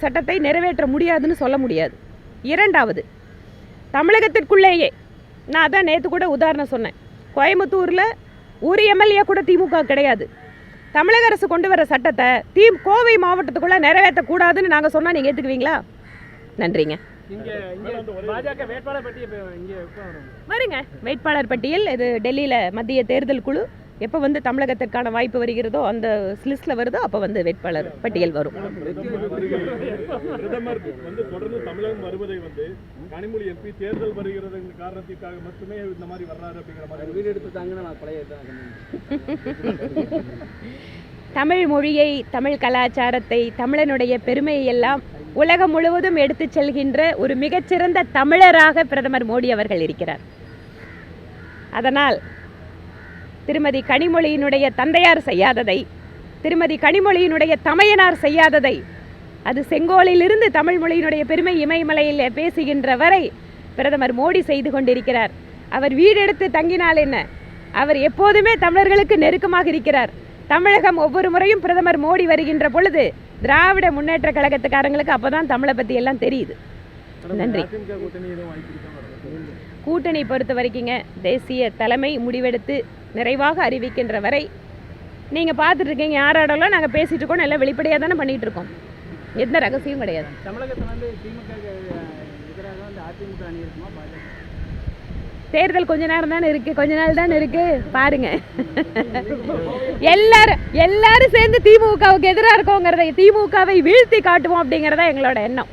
சட்டத்தை நிறைவேற்ற முடியாதுன்னு சொல்ல முடியாது. இரண்டாவது, தமிழகத்திற்குள்ளேயே நான் அதான் நேற்று கூட உதாரணம் சொன்னேன், கோயம்புத்தூரில் ஒரு எம்எல்ஏ கூட திமுக கிடையாது. தமிழக அரசு கொண்டு வர சட்டத்தை கோவை மாவட்டத்துக்குள்ளே நிறைவேற்றக்கூடாதுன்னு நாங்கள் சொன்னால் நீங்கள் ஏற்றுக்குவீங்களா? நன்றிங்க. வருங்க வேட்பாளர் பட்டியல் இது டெல்லியில் மத்திய தேர்தல் குழு எப்போ வந்து தமிழகத்திற்கான வாய்ப்பு வருகிறதோ அந்த லிஸ்ட்டில் வருதோ அப்போ வந்து வேட்பாளர் பட்டியல் வரும். பிரதமர் வந்து தொடர்ந்து தமிழகம் வருவதை வந்து கனிமொழி எம்பி தேர்தல் வருகிறது காரணத்திற்காக மட்டுமே இந்த மாதிரி வர்றாரு அப்படிங்கிற மாதிரி வீடு எடுத்துட்டாங்கன்னு நான் பழைய தமிழ் மொழியை, தமிழ் கலாச்சாரத்தை, தமிழனுடைய பெருமையை எல்லாம் உலகம் முழுவதும் எடுத்து செல்கின்ற ஒரு மிகச்சிறந்த தமிழராக பிரதமர் மோடி அவர்கள் இருக்கிறார். அதனால் திருமதி கனிமொழியினுடைய தந்தையார் செய்யாததை, திருமதி கனிமொழியினுடைய தமையனார் செய்யாததை, அது செங்கோலிலிருந்து தமிழ் மொழியினுடைய பெருமை இமயமலையில் பேசுகின்ற வரை பிரதமர் மோடி செய்து கொண்டிருக்கிறார். அவர் வீடெடுத்து தங்கினால் என்ன, அவர் எப்போதுமே தமிழர்களுக்கு நெருக்கமாக இருக்கிறார். தமிழகம் ஒவ்வொரு முறையும் பிரதமர் மோடி வருகின்ற பொழுது திராவிட முன்னேற்ற கழகத்துக்காரங்களுக்கு அப்போதான் தமிழை பற்றி எல்லாம் தெரியுது. நன்றி. கூட்டணி பொறுத்த வரைக்குங்க தேசிய தலைமை முடிவெடுத்து நிறைவாக அறிவிக்கின்ற வரை நீங்கள் பார்த்துட்டு இருக்கீங்க, யாராடலாம் நாங்கள் பேசிகிட்டு இருக்கோம், நல்லா வெளிப்படையாக தானே பண்ணிகிட்டு இருக்கோம், எந்த ரகசியம் கிடையாது. தமிழகத்தில் வந்து திமுக எதிராக வந்து அதிமுக அணி இருக்குமா? தேர்தல் கொஞ்ச நேரம் தானே இருக்குது, கொஞ்ச நாள் தானே இருக்குது, பாருங்கள். எல்லாரும் சேர்ந்து திமுகவுக்கு எதிராக இருக்கோங்கிறத, திமுகவை வீழ்த்தி காட்டுவோம் அப்படிங்கிறதா எங்களோட எண்ணம்.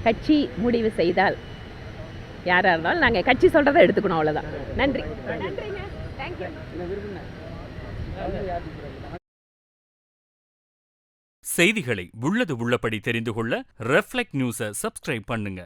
கட்சி முடிவு செய்தால் யாராக இருந்தாலும் நாங்கள் கட்சி சொல்கிறத எடுத்துக்கணும், அவ்வளோதான். நன்றி. செய்திகளை உள்ளது உள்ளபடி தெரிந்து கொள்ள ரெஃப்ளெக்ட் நியூஸை சப்ஸ்கிரைப் பண்ணுங்க.